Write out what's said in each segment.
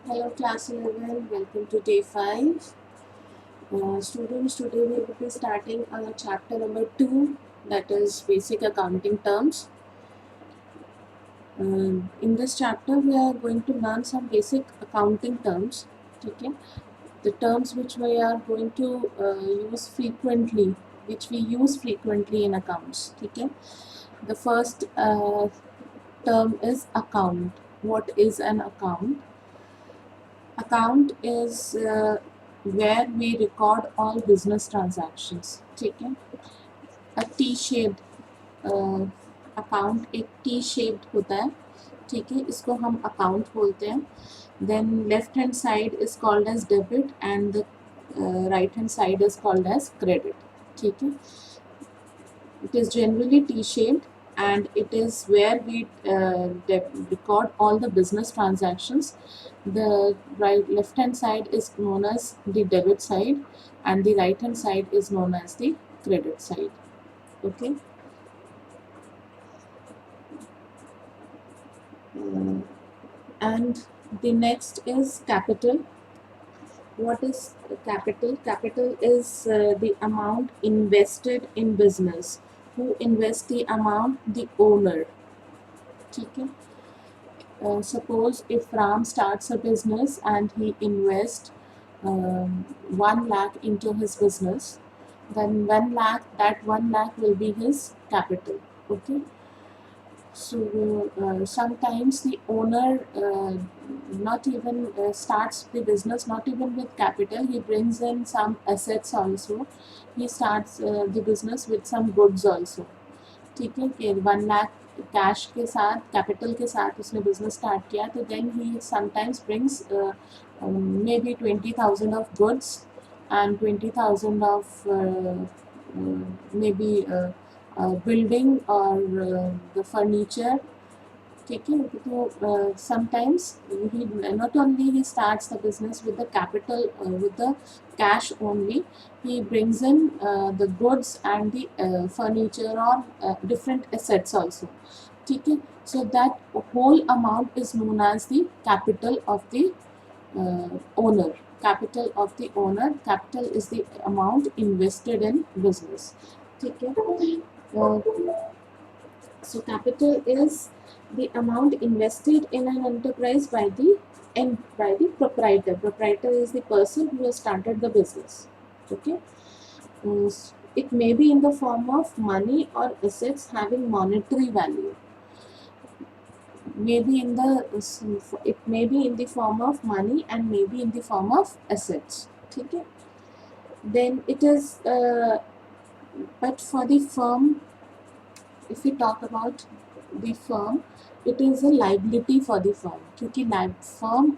Hello class 11, welcome to day 5. Students, today we will be starting chapter number 2, that is basic accounting terms. In this chapter we are going to learn some basic accounting terms. Okay? The terms which we are going to use frequently, which we use frequently in accounts. Okay? The first term is account. What is an account? Account is where we record all business transactions. ठीक है, a T-shaped account एक T-shaped होता है. ठीक है, इसको हम account बोलते हैं. Then left hand side is called as debit and the right hand side is called as credit. ठीक है, it is generally T-shaped and it is where we record all the business transactions. The left hand side is known as the debit side and the right hand side is known as the credit side. Okay. And the next is capital. What is capital? Capital is the amount invested in business. Who invests the amount? The owner. ठीक है. Suppose if Ram starts a business and he invests 1 lakh into his business, then 1 lakh, that 1 lakh will be his capital. Okay. So sometimes the owner not even starts the business not even with capital, he brings in some assets also. He starts the business with some goods also. ठीक है, कि 1 lakh cash के साथ, capital के साथ उसने business start किया, तो then he sometimes brings may be 20,000 of goods and 20,000 of may be building or the furniture. ठीक है, तो sometimes he not only he starts the business with the capital with the cash only, he brings in the goods and the furniture or different assets also. ठीक है, so that whole amount is known as the capital of the owner. Capital of the owner. Capital is the amount invested in business. ठीक है. So capital is the amount invested in an enterprise by the proprietor. Proprietor is the person who has started the business. Okay. It may be in the form of money or assets having monetary value. Maybe in the it may be in the form of money and maybe in the form of assets. Okay. Then it is but for the firm, if we talk about the firm, it is a liability for the firm, क्योंकि firm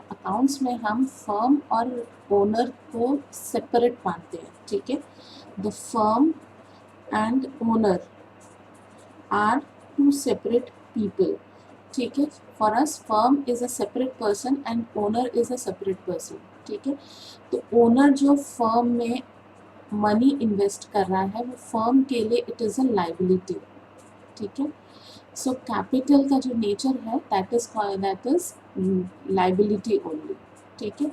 accounts में हम firm और owner को separate मानते हैं. ठीक है, the firm and owner are two separate people. ठीक है, for us firm is a separate person and owner is a separate person. ठीक है, तो owner जो firm में मनी इन्वेस्ट कर रहा है वो फर्म के लिए इट इज़ अ लाइबिलिटी. ठीक है, सो कैपिटल का जो नेचर है दैट इज लाइबिलिटी ओनली. ठीक है,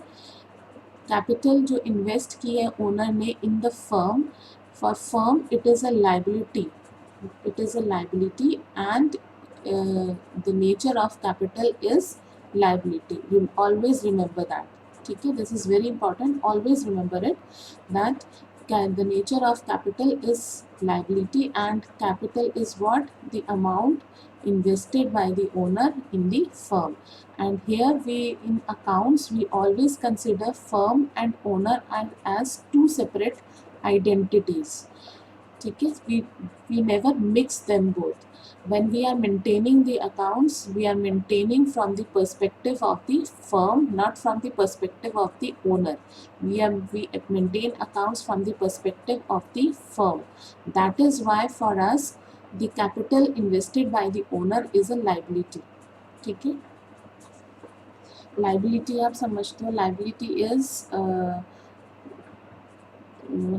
कैपिटल जो इन्वेस्ट की है ओनर ने in the firm, for firm it is a liability. It is a liability and the nature of capital is liability. You always remember that. ठीक है, this is very important. Always remember it that the nature of capital is liability and capital is what? The amount invested by the owner in the firm. And here we in accounts we always consider firm and owner as two separate identities. ठीक है, we never mix them both. When we are maintaining the accounts, we are maintaining from the perspective of the firm, not from the perspective of the owner. We maintain accounts from the perspective of the firm. That is why for us the capital invested by the owner is a liability. ठीक है, liability आप समझते हो, liability is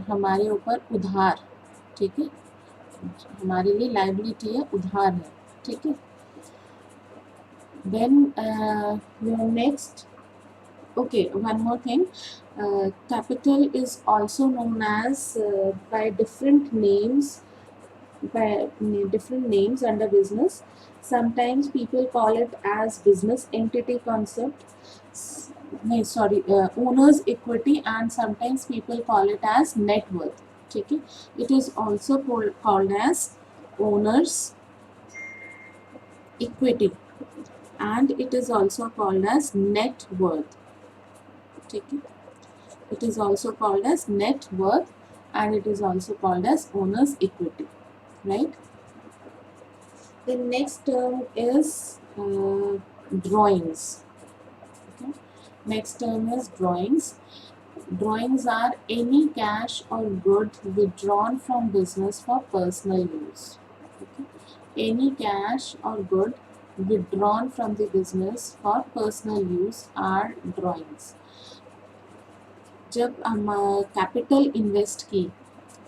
हमारे ऊपर उधार. ठीक है, हमारे लिए लाइबिलिटी है, उधार है. ठीक है, then next Okay, one more thing. Capital is also known as by different names, different names under business. Sometimes people call it as business entity concept. No, sorry, owner's equity, and sometimes people call it as net worth. Okay, it is also called as owner's equity, and it is also called as net worth. Okay, it is also called as net worth, and it is also called as owner's equity, right? The next term is drawings. Okay. Next term is drawings. Drawings are any cash or good withdrawn from business for personal use. Okay. Any cash or good withdrawn from the business for personal use are drawings. जब हम capital invest की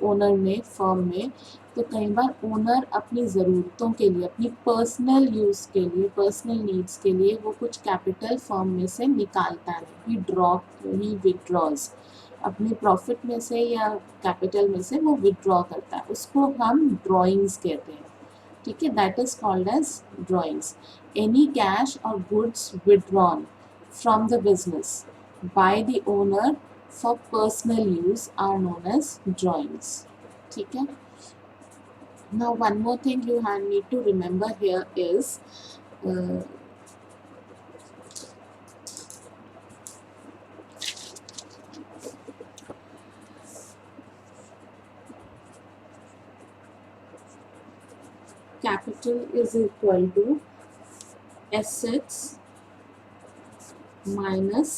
owner ने firm में, तो कई बार owner अपनी ज़रूरतों के लिए, अपनी पर्सनल यूज़ के लिए, पर्सनल नीड्स के लिए वो कुछ कैपिटल फर्म में से निकालता है, ही विड्रॉज अपने प्रॉफिट में से या कैपिटल में से वो विड्रॉ करता है, उसको हम ड्राइंग्स कहते हैं. ठीक है, that is called as drawings. Any cash और goods withdrawn from the business by the owner for personal use are known as drawings. ठीक है. Now one more thing you need to remember here is capital is equal to assets minus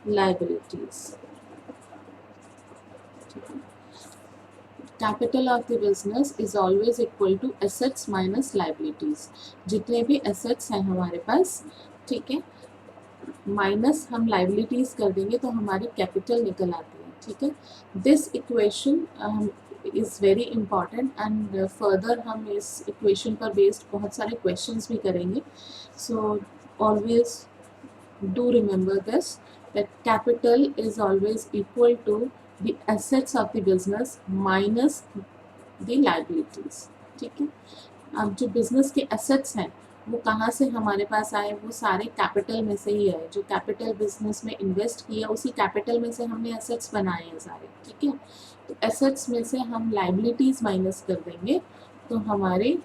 liabilities. Capital of the business is always equal to assets minus liabilities. जितने भी assets हैं हमारे पास, ठीक है, minus हम liabilities कर देंगे तो हमारी कैपिटल निकल आती है. ठीक है, this equation is very important, and further हम इस इक्वेशन पर बेस्ड बहुत सारे क्वेश्चंस भी करेंगे. So always do remember this, that capital is always equal to the assets of the business minus the liabilities. ठीक है. अब जो बिजनेस के एसेट्स हैं वो कहाँ से हमारे पास आए, वो सारे कैपिटल में से ही आए. जो कैपिटल बिजनेस में इन्वेस्ट किया उसी कैपिटल में से हमने एसेट्स बनाए हैं सारे. ठीक है, तो एसेट्स में से हम लाइबिलिटीज माइनस कर देंगे तो हमारे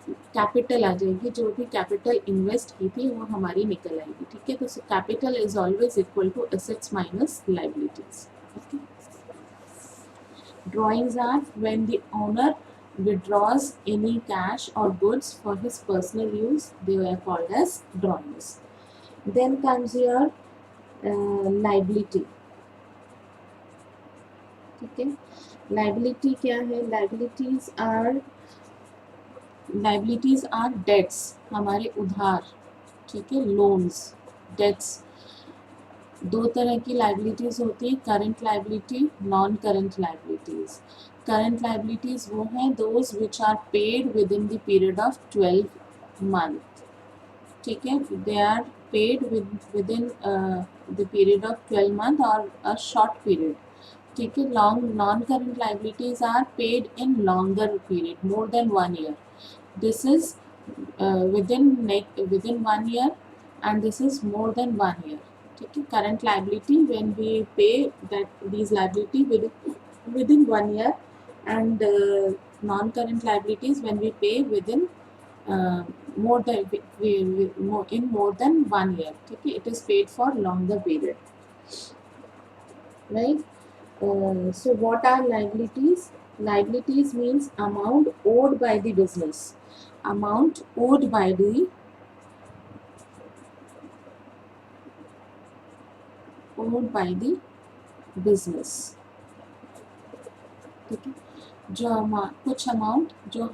कैपिटल आ जाएगी. जो भी कैपिटल इन्वेस्ट की थी वो हमारी निकल आएगी. ठीक है, तो capital is always equal to assets minus liabilities. Okay. Drawings are when the owner withdraws any cash or goods for his personal use, they are called as drawings. Then comes your liability. ठीक है, liability क्या है? Liabilities are dates, हमारे उधार. ठीक है, loans, dates. दो तरह की लाइबिलिटीज होती है, current liability, non current liabilities. Current liabilities वो हैं those which are paid within the period of 12 month. ठीक है, they are paid within the period of 12 month और अ शॉर्ट पीरियड. ठीक है, long non current liabilities are paid in longer period, more than 1 year. This is within 1 year, and this is more than 1 year. ठीक है, current liability when we pay that these liability within 1 year, and non-current liabilities when we pay within more than 1 year. ठीक है, it is paid for longer period, right? So what are liabilities? Liabilities means amount owed by the business. Amount owed by the business. ठीक है, जो कुछ amount जो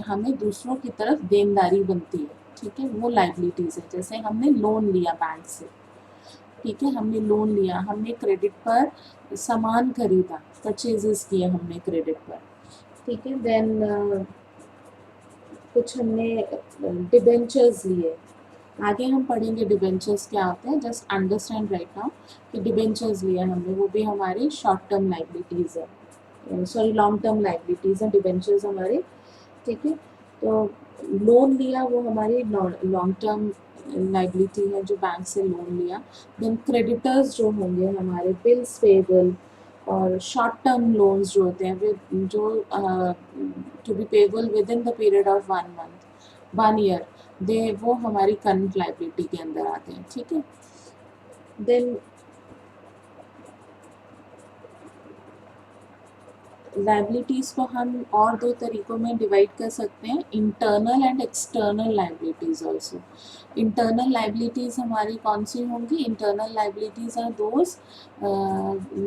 हमें दूसरों की तरफ देनदारी बनती है. ठीक है, वो लाइबिलिटीज है. जैसे हमने लोन लिया बैंक से. ठीक है, हमने लोन लिया, हमने क्रेडिट पर सामान खरीदा, परचेजेस किए हमने क्रेडिट पर. ठीक है, देन कुछ हमने डिबेंचर्स लिए. आगे हम पढ़ेंगे डिबेंचर्स क्या होते हैं, जस्ट अंडरस्टैंड राइट नाउ कि डिबेंचर्स लिया हमने, वो भी हमारी शॉर्ट टर्म लाइबिलिटीज़ है, सॉरी लॉन्ग टर्म लाइबिलिटीज़ हैं डिबेंचर्स हमारे, ठीक है। तो लोन लिया वो हमारी लॉन्ग टर्म लाइबिलिटी है, जो बैंक से लोन लिया। देन क्रेडिटर्स जो होंगे हमारे, बिल्स पेबल और शॉर्ट टर्म लोन्स जो होते हैं, जो to be payable within the period of 1 month 1 year, they वो हमारी करंट लाइबिलिटी के अंदर आते हैं, ठीक है। देन लाइबिलिटीज़ को हम और दो तरीकों में डिवाइड कर सकते हैं, internal and external liabilities also. Internal liabilities हमारी कौन सी होंगी? Internal liabilities are those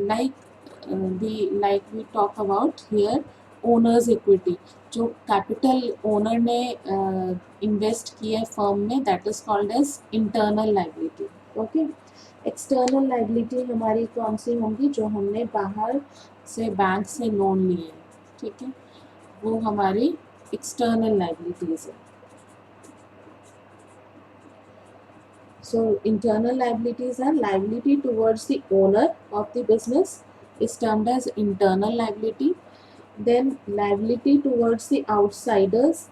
like we talk about here owners equity, जो कैपिटल ओनर ने इन्वेस्ट किया है फर्म में, that is called as internal liability, okay. External liability हमारी कौन सी होंगी? जो हमने बाहर से बैंक से लोन लिए, ठीक है, वो हमारी एक्सटर्नल लाइबिलिटीज है। So internal liabilities are liability towards the owner of the business is termed as internal liability. Then liability towards the outsiders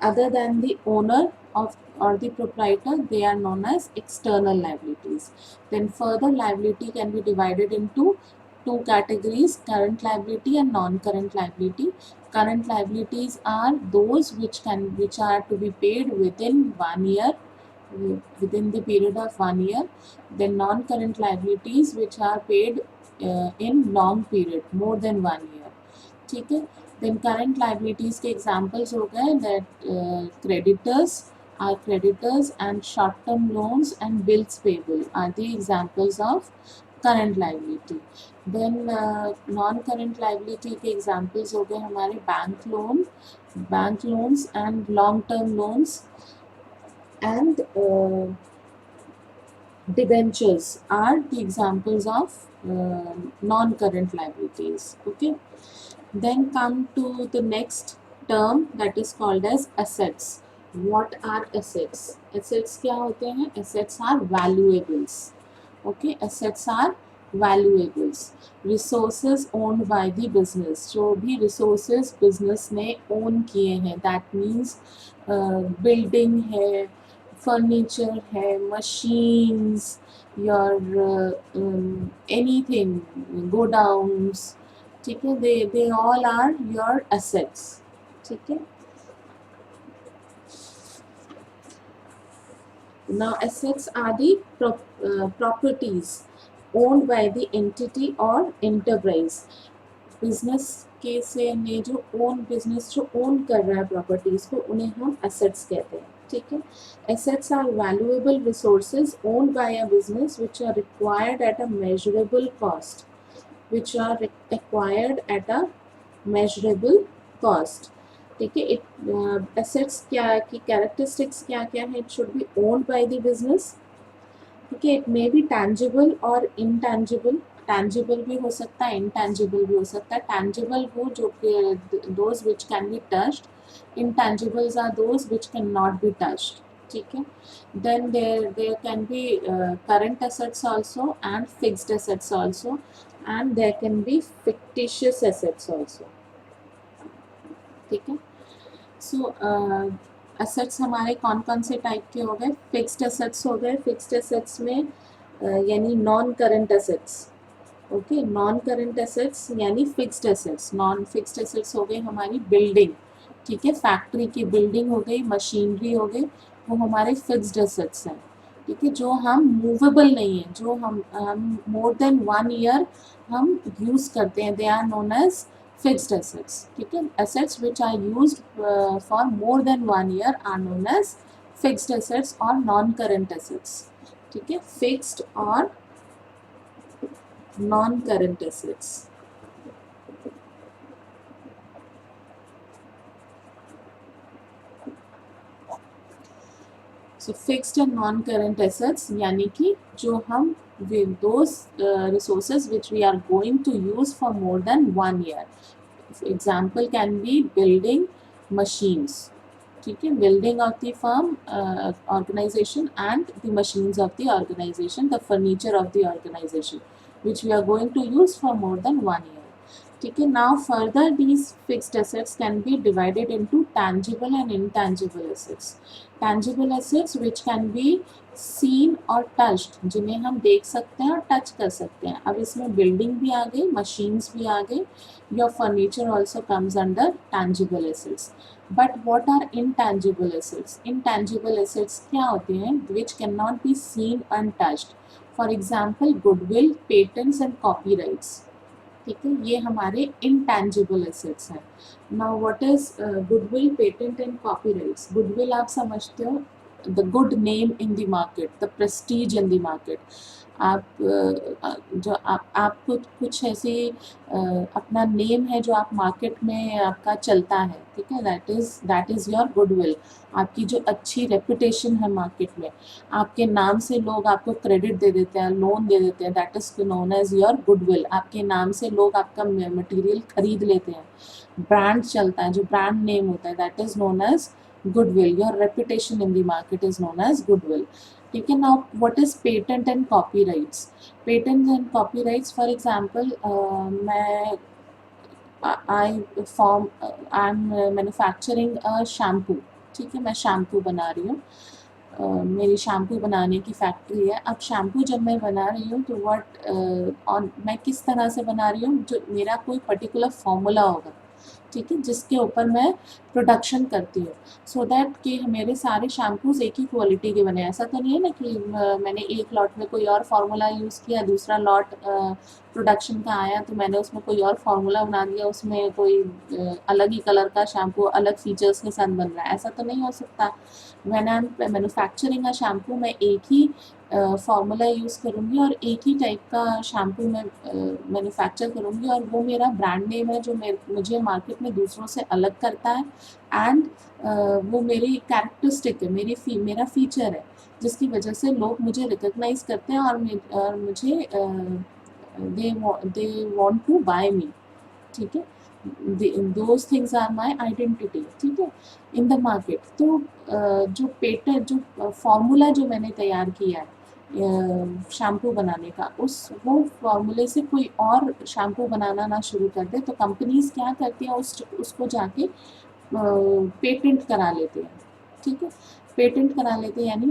other than the owner of or the proprietor, they are known as external liabilities. Then further liability can be divided into two categories, current liability and non-current liability. Current liabilities are those which are to be paid within 1 year, within the period of 1 year. Then non-current liabilities which are paid in long period, more than 1 year, ठीक है। Then current liabilities के examples हो गए that creditors and short term loans and bills payable are the examples of current liability. Then non current liability के examples हो गए हमारे bank loans and long term loans, and debentures are the examples of non-current liabilities, okay. Then come to the next term that is called as assets. What are assets? Assets क्या होते हैं? Assets are valuables, okay. Assets are valuables, resources owned by the business, जो भी resources business ने own किए हैं, that means building है, furniture है, machines, your anything, godowns, ठीक है, they all are your assets, ठीक है। Now assets are the properties owned by the entity or enterprise. Business के से ने जो बिजनेस जो ओन कर रहा है प्रॉपर्टीज को, उन्हें हम एसेट्स कहते हैं, ठीक है। Assets are valuable resources owned by a business which are required at a measurable cost, which are acquired at a measurable cost, ठीक है। assets क्या की characteristics क्या क्या है? It should be owned by the business, ठीक है। It may be tangible or intangible. Tangible भी हो सकता है, intangible भी हो सकता है। Tangible वो जो those which can be touched, intangibles are those which cannot be touched, ठीक है। Then there can be current assets also and fixed assets also, and there can be fictitious assets also, ठीक है। सो assets हमारे कौन कौन से type के हो गए? फिक्स्ड assets हो गए। फिक्स्ड assets में यानी non current assets, okay. Non current assets यानी fixed assets। Non fixed assets हो गई हमारी बिल्डिंग, ठीक है, फैक्ट्री की बिल्डिंग हो गई, मशीनरी हो गई, वो हमारे फिक्स्ड assets हैं, ठीक है, जो हम मूवेबल नहीं है, जो हम मोर देन 1 ईयर हम यूज़ करते हैं, they are known as fixed assets, ठीक है। assets which are used for more than 1 year are known as fixed assets or non-current assets, ठीक है, fixed और non-current assets। So fixed and non-current assets यानी कि जो हम those resources which we are going to use for more than 1 year. Example can be building, machines, ठीक है, building of the firm organization and the machines of the organization, the furniture of the organization, which we are going to use for more than 1 year. ठीक है, now further these fixed assets can be divided into tangible and intangible assets. Tangible assets which can be seen और touched, जिन्हें हम देख सकते हैं और touch कर सकते हैं. अब इसमें बिल्डिंग भी आ गई, मशीन्स भी आ गई. Your furniture also comes under tangible assets. But what are intangible assets? Intangible assets क्या होते हैं? Which cannot be seen untouched. For example, goodwill, patents and copyrights. ठीक है, ये हमारे intangible assets हैं. Now what is goodwill, patent and copyrights? Goodwill आप समझते हो, the good name in the market, the prestige in the market. आप जो आप कुछ ऐसे अपना नेम है जो आप मार्केट में आपका चलता है, ठीक है, दैट इज़ योर गुडविल. आपकी जो अच्छी रेपुटेशन है मार्केट में, आपके नाम से लोग आपको क्रेडिट दे देते हैं, लोन दे देते हैं, that is known as your goodwill. आपके नाम से लोग आपका मटेरियल खरीद लेते हैं, ब्रांड चलता है, जो ब्रांड नेम होता है, that is known as goodwill. Your reputation in the market is known as goodwill. ठीक है, now what is patent and copyrights? Patent and copyrights, for example, मैं I am manufacturing a shampoo. ठीक है, मैं shampoo बना रही हूँ, मेरी शैम्पू बनाने की फैक्ट्री है. अब शैम्पू जब मैं बना रही हूँ तो मैं किस तरह से बना रही हूँ, जो मेरा कोई पर्टिकुलर फॉर्मूला होगा, ठीक है, जिसके ऊपर मैं प्रोडक्शन करती हूँ, सो दैट कि मेरे सारे शैम्पूज एक ही क्वालिटी के बने. ऐसा तो नहीं है ना कि मैंने एक लॉट में कोई और फार्मूला यूज़ किया, दूसरा लॉट प्रोडक्शन का आया तो मैंने उसमें कोई और फार्मूला बना दिया, उसमें कोई अलग ही कलर का शैम्पू अलग फीचर्स के साथ बन रहा है. ऐसा तो नहीं हो सकता. When I am manufacturing a shampoo, मैं एक ही फार्मूला यूज़ करूँगी और एक ही टाइप का शैम्पू मैं मैन्युफैक्चर करूँगी, और वो मेरा ब्रांड नेम है जो मुझे मार्केट में दूसरों से अलग करता है. एंड वो मेरी कैरेक्टरिस्टिक है, मेरा फीचर है, जिसकी वजह से लोग मुझे रिकॉग्नाइज करते हैं और मुझे they want to buy me. ठीक है, those things are my identity. ठीक है, इन द मार्केट. तो जो पेटेंट, जो फॉर्मूला जो मैंने तैयार किया है शैम्पू बनाने का, वो फॉर्मूले से कोई और शैम्पू बनाना ना शुरू कर दे, तो कंपनीज क्या करती हैं, उसको जाके पेटेंट करा लेते हैं. ठीक है, पेटेंट करा लेते हैं, यानी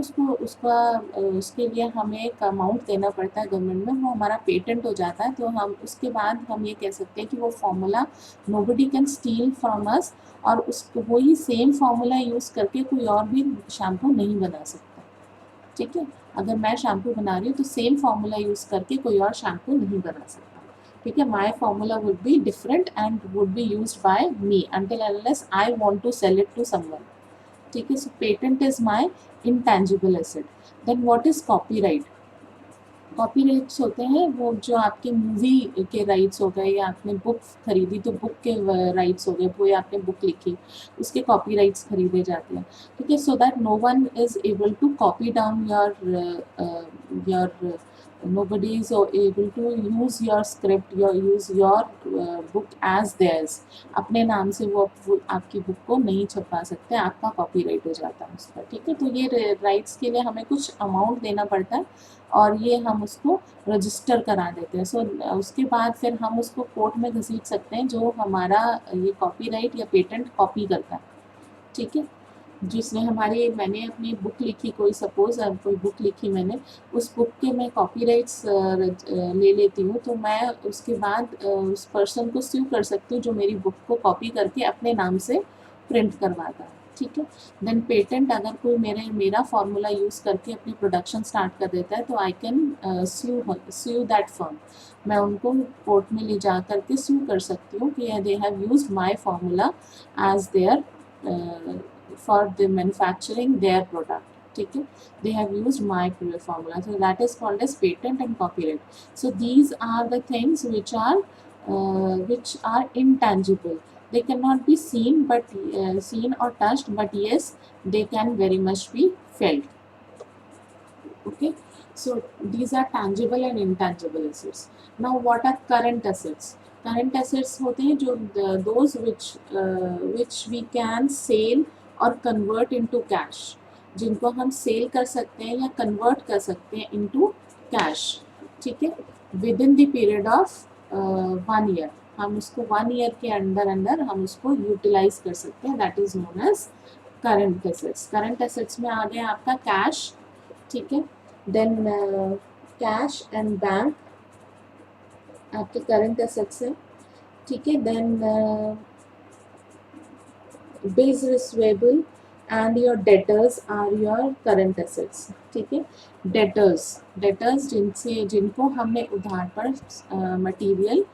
उसके लिए हमें एक अमाउंट देना पड़ता है गवर्नमेंट में, वो हमारा पेटेंट हो जाता है. तो हम उसके बाद हम ये कह सकते हैं कि वो formula nobody can steel from us, और उसको वही सेम फार्मूला यूज़ करके कोई और भी शैम्पू नहीं बना सकता. ठीक है, अगर मैं शैम्पू बना रही हूँ तो सेम फार्मूला यूज़ करके कोई और शैम्पू नहीं बना सकता. ठीक है, my formula would be different and would be used by me until unless I want to sell it to someone. ठीक है, so patent is my intangible asset. Then what is copyright? Copyrights होते हैं वो जो आपके movie के rights हो गए, या आपने बुक खरीदी तो बुक के राइट्स हो गए, वो आपने बुक लिखी, उसके कॉपीराइट्स खरीदे जाते हैं. ठीक है, so that no one is able to copy down your nobody is able to use your script, use your book as theirs. अपने नाम से वो आपकी बुक को नहीं छपा सकते, आपका कॉपीराइट हो जाता है उस पर. ठीक है, तो ये राइट्स के लिए हमें कुछ अमाउंट देना पड़ता है, और ये हम उसको रजिस्टर करा देते हैं. सो उसके बाद फिर हम उसको कोर्ट में घसीट सकते हैं, जो हमारा ये कॉपीराइट या पेटेंट कॉपी करता है. ठीक है, जिसने मैंने अपनी बुक लिखी, कोई सपोज कोई बुक लिखी मैंने, उस बुक के मैं कॉपीराइट्स ले लेती हूँ, तो मैं उसके बाद उस पर्सन को स्यू कर सकती हूँ जो मेरी बुक को कॉपी करके अपने नाम से प्रिंट करवाता है. ठीक है, देन पेटेंट, अगर कोई मेरा फार्मूला यूज़ करके अपनी प्रोडक्शन स्टार्ट कर देता है तो I can sue that firm. मैं उनको कोर्ट में ले जा करके स्यू कर सकती हूँ कि they have used my formula as their for the manufacturing their product. ठीक है, they have used my formula, so that is called as patent and copyright. So these are the things which are intangible. They cannot be seen or touched, but yes, they can very much be felt. Okay, so these are tangible and intangible assets. Now what are current assets? Current assets होते हैं जो those which we can sell और convert into cash, जिनको हम cell कर सकते हैं या कन्वर्ट कर सकते हैं इनटू कैश, ठीक है, with in the period of 1 year. हम उसको 1 ईयर के अंदर अंदर हम उसको यूटिलाइज कर सकते हैं, that is known as current assets. Current assets में आ गया आपका कैश, ठीक है, देन कैश एंड बैंक आपके करंट एसेट्स है, ठीक है, then bills receivable and your debtors are your current assets, ठीक है। डेटर्स जिनसे जिनको हमने उधार पर मटेरियल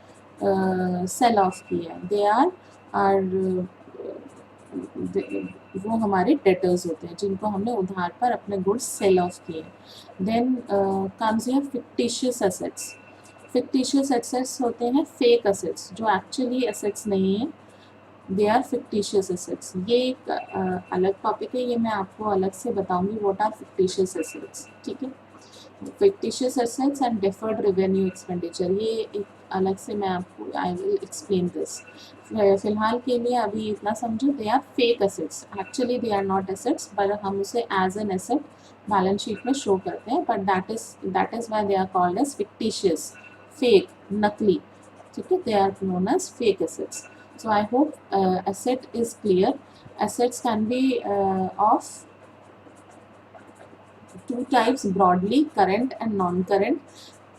सेल ऑफ किया, दे आर वो हमारे डेटर्स होते हैं जिनको हमने उधार पर अपने गुड्स सेल ऑफ किए। Then comes your fictitious assets. Fictitious assets होते हैं फेक एसेट्स, जो एक्चुअली एसेट्स नहीं है, दे आर फिक्टिशियस एसेट्स। ये एक अलग टॉपिक है, ये मैं आपको अलग से बताऊंगी व्हाट आर फिक्टिशियस एसेट्स, ठीक है। Fictitious assets and deferred revenue expenditure, ये एक अलग से मैं आपको आई विल एक्सप्लेन दिस। फिलहाल के लिए अभी इतना समझो, they are fake assets, actually they are not assets, पर हम उसे as an asset balance sheet में शो करते हैं, but that is why they are called as fictitious, fake, नकली, ठीक है, they are known as fake assets. So I hope asset is clear. Assets can be of two types broadly, current and non-current.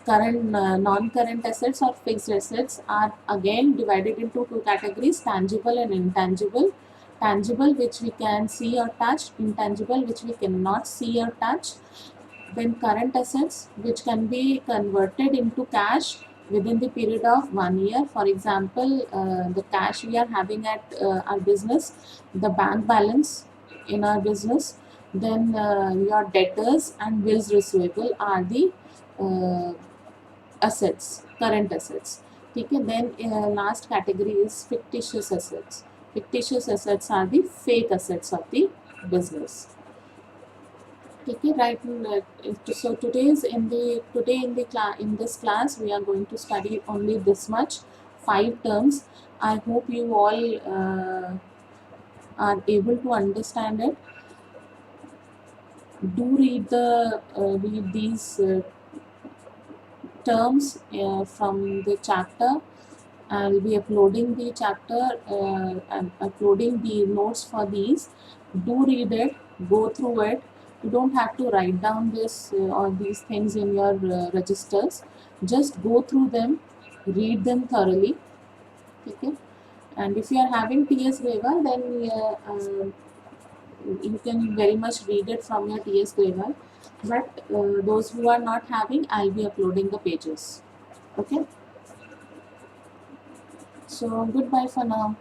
Non-current assets or fixed assets are again divided into two categories, tangible and intangible. Tangible, which we can see or touch; intangible, which we cannot see or touch. Then current assets, which can be converted into cash within the period of 1 year. For example, the cash we are having at our business, the bank balance in our business, then your debtors and bills receivable are the uh, assets, current assets, ठीक है। Then last category is fictitious assets. Fictitious assets are the fake assets of the business. Okay, right. So today in this class we are going to study only this much, 5 terms. I hope you all are able to understand it. Do read these terms from the chapter. I'll be uploading the chapter and uploading the notes for these. Do read it, go through it. You don't have to write down this or these things in your registers. Just go through them, read them thoroughly. Okay. And if you are having TS Graver, then you can very much read it from your TS Graver. But those who are not having, I'll be uploading the pages. Okay. So goodbye for now.